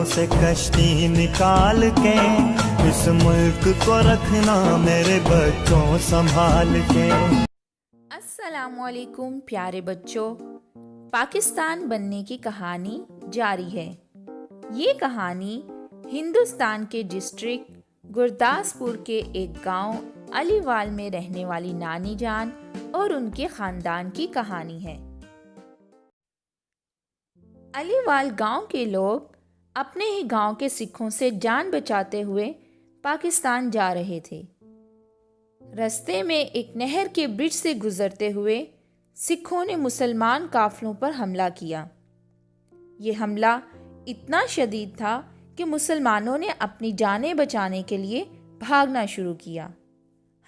से कश्ती निकाल के इस मुल्क को रखना मेरे बच्चों संभाल के। अस्सलामुअलैकुम प्यारे बच्चों, पाकिस्तान बनने की कहानी जारी है। ये कहानी हिंदुस्तान के डिस्ट्रिक्ट गुरदासपुर के एक गांव अलीवाल में रहने वाली नानी जान और उनके खानदान की कहानी है। अलीवाल गांव के लोग अपने ही गांव के सिखों से जान बचाते हुए पाकिस्तान जा रहे थे। रास्ते में एक नहर के ब्रिज से गुजरते हुए सिखों ने मुसलमान काफिलों पर हमला किया। ये हमला इतना शदीद था कि मुसलमानों ने अपनी जानें बचाने के लिए भागना शुरू किया।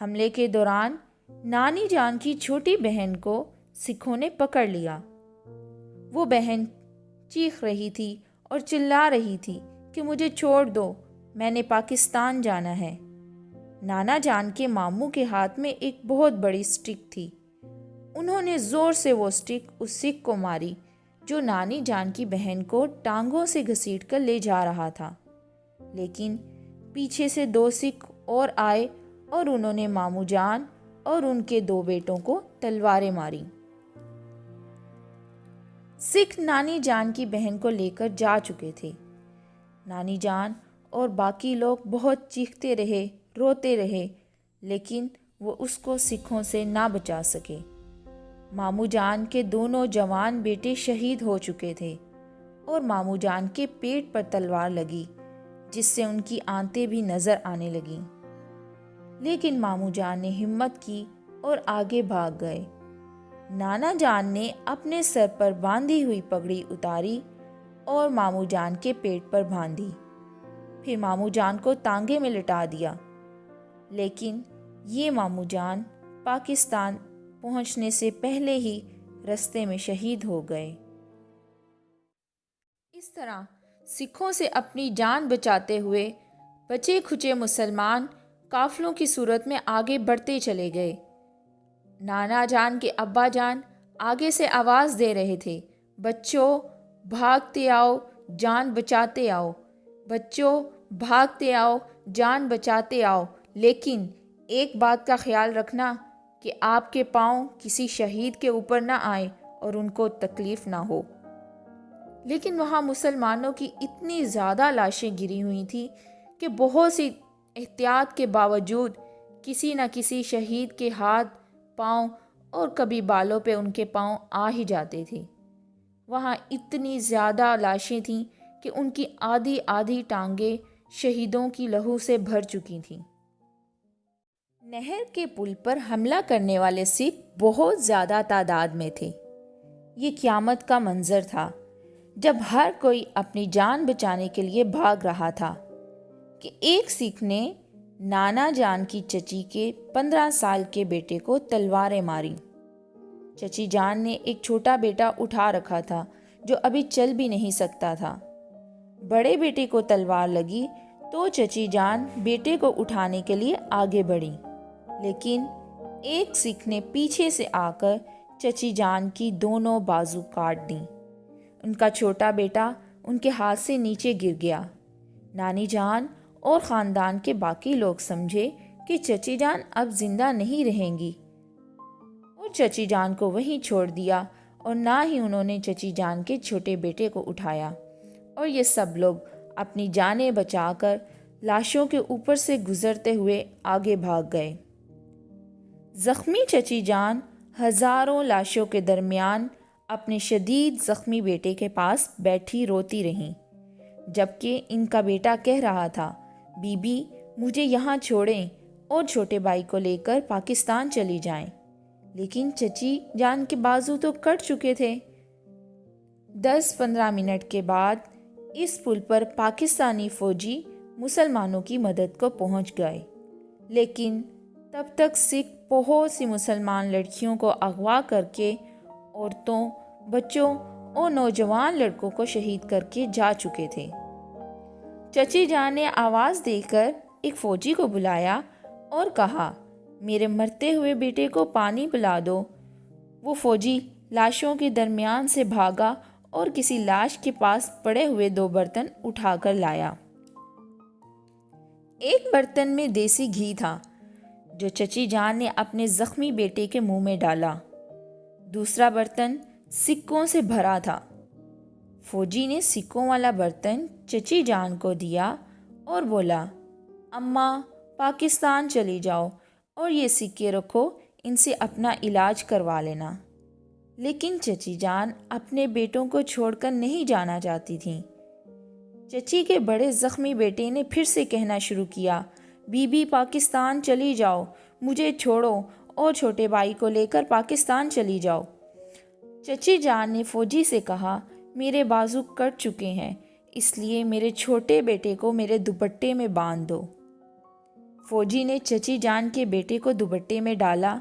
हमले के दौरान नानी जान की छोटी बहन को सिखों ने पकड़ लिया। वो बहन चीख रही थी और चिल्ला रही थी कि मुझे छोड़ दो, मैंने पाकिस्तान जाना है। नाना जान के मामू के हाथ में एक बहुत बड़ी स्टिक थी। उन्होंने ज़ोर से वो स्टिक उस सिख को मारी जो नानी जान की बहन को टांगों से घसीटकर ले जा रहा था। लेकिन पीछे से 2 सिख और आए और उन्होंने मामू जान और उनके 2 बेटों को तलवारें मारी। सिख नानी जान की बहन को लेकर जा चुके थे। नानी जान और बाकी लोग बहुत चीखते रहे, रोते रहे, लेकिन वो उसको सिखों से ना बचा सके। मामू जान के दोनों जवान बेटे शहीद हो चुके थे और मामू जान के पेट पर तलवार लगी, जिससे उनकी आंतें भी नजर आने लगीं। लेकिन मामू जान ने हिम्मत की और आगे भाग गए। नाना जान ने अपने सर पर बांधी हुई पगड़ी उतारी और मामू जान के पेट पर बांधी। फिर मामू जान को तांगे में लिटा दिया। लेकिन ये मामू जान पाकिस्तान पहुंचने से पहले ही रास्ते में शहीद हो गए। इस तरह सिखों से अपनी जान बचाते हुए बचे खुचे मुसलमान काफिलों की सूरत में आगे बढ़ते चले गए। नाना जान के अब्बा जान आगे से आवाज़ दे रहे थे, बच्चों भागते आओ, जान बचाते आओ, बच्चों भागते आओ, जान बचाते आओ। लेकिन एक बात का ख्याल रखना कि आपके पाँव किसी शहीद के ऊपर ना आए और उनको तकलीफ़ ना हो। लेकिन वहाँ मुसलमानों की इतनी ज़्यादा लाशें गिरी हुई थी कि बहुत सी एहतियात के बावजूद किसी न किसी शहीद के हाथ, पाँव और कभी बालों पे उनके पाँव आ ही जाते थे। वहाँ इतनी ज़्यादा लाशें थीं कि उनकी आधी आधी टांगें शहीदों की लहू से भर चुकी थीं। नहर के पुल पर हमला करने वाले सिख बहुत ज़्यादा तादाद में थे। ये क़यामत का मंजर था जब हर कोई अपनी जान बचाने के लिए भाग रहा था कि एक सिख ने नाना जान की चची के 15 साल के बेटे को तलवारें मारी। चची जान ने एक छोटा बेटा उठा रखा था जो अभी चल भी नहीं सकता था। बड़े बेटे को तलवार लगी तो चची जान बेटे को उठाने के लिए आगे बढ़ी, लेकिन एक सिख ने पीछे से आकर चची जान की दोनों बाजू काट दी। उनका छोटा बेटा उनके हाथ से नीचे गिर गया। नानी जान और ख़ानदान के बाकी लोग समझे कि चची जान अब जिंदा नहीं रहेंगी और चची जान को वहीं छोड़ दिया और ना ही उन्होंने चची जान के छोटे बेटे को उठाया। और ये सब लोग अपनी जानें बचाकर लाशों के ऊपर से गुजरते हुए आगे भाग गए। ज़ख्मी चची जान हज़ारों लाशों के दरमियान अपने शदीद ज़ख्मी बेटे के पास बैठी रोती रहीं, जबकि इनका बेटा कह रहा था, बीबी मुझे यहाँ छोड़ें और छोटे भाई को लेकर पाकिस्तान चली जाएं। लेकिन चची जान के बाजू तो कट चुके थे। 10-15 मिनट के बाद इस पुल पर पाकिस्तानी फ़ौजी मुसलमानों की मदद को पहुँच गए, लेकिन तब तक सिख बहुत सी मुसलमान लड़कियों को अगवा करके औरतों, बच्चों और नौजवान लड़कों को शहीद करके जा चुके थे। चची जान ने आवाज़ देकर एक फ़ौजी को बुलाया और कहा, मेरे मरते हुए बेटे को पानी पिला दो। वो फ़ौजी लाशों के दरमियान से भागा اور کسی لاش کے پاس پڑے ہوئے 2 برتن اٹھا کر لایا۔ ایک برتن میں دیسی گھی تھا جو چچی جان نے اپنے زخمی بیٹے کے منہ میں ڈالا۔ دوسرا برتن سکوں سے بھرا تھا۔ فوجی نے سکوں والا برتن چچی جان کو دیا اور بولا، اماں پاکستان چلی جاؤ اور یہ سکے رکھو، ان سے اپنا علاج کروا لینا۔ لیکن چچی جان اپنے بیٹوں کو چھوڑ کر نہیں جانا چاہتی تھیں۔ چچی کے بڑے زخمی بیٹے نے پھر سے کہنا شروع کیا، بی بی پاکستان چلی جاؤ، مجھے چھوڑو اور چھوٹے بھائی کو لے کر پاکستان چلی جاؤ۔ چچی جان نے فوجی سے کہا، میرے بازو کٹ چکے ہیں، اس لیے میرے چھوٹے بیٹے کو میرے دوپٹے میں باندھ دو۔ فوجی نے چچی جان کے بیٹے کو دوپٹے میں ڈالا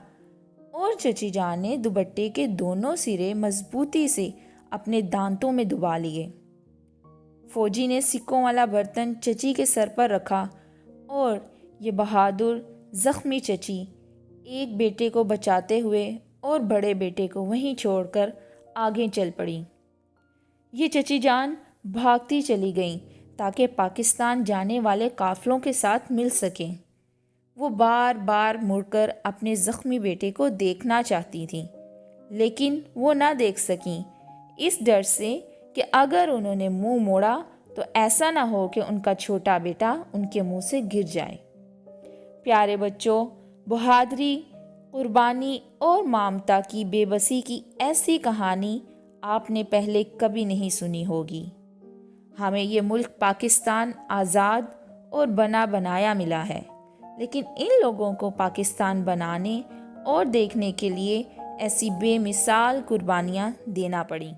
اور چچی جان نے دوپٹے کے دونوں سرے مضبوطی سے اپنے دانتوں میں دبا لیے۔ فوجی نے سکوں والا برتن چچی کے سر پر رکھا اور یہ بہادر زخمی چچی ایک بیٹے کو بچاتے ہوئے اور بڑے بیٹے کو وہیں چھوڑ کر آگے چل پڑی۔ یہ چچی جان بھاگتی چلی گئیں تاکہ پاکستان جانے والے قافلوں کے ساتھ مل سکیں۔ وہ بار بار مڑ کر اپنے زخمی بیٹے کو دیکھنا چاہتی تھیں، لیکن وہ نہ دیکھ سکیں، اس ڈر سے کہ اگر انہوں نے منہ موڑا تو ایسا نہ ہو کہ ان کا چھوٹا بیٹا ان کے منہ سے گر جائے۔ پیارے بچوں، بہادری، قربانی اور ممتا کی بے بسی کی ایسی کہانی آپ نے پہلے کبھی نہیں سنی ہوگی۔ ہمیں یہ ملک پاکستان آزاد اور بنا بنایا ملا ہے، لیکن ان لوگوں کو پاکستان بنانے اور دیکھنے کے لیے ایسی بے مثال قربانیاں دینا پڑیں۔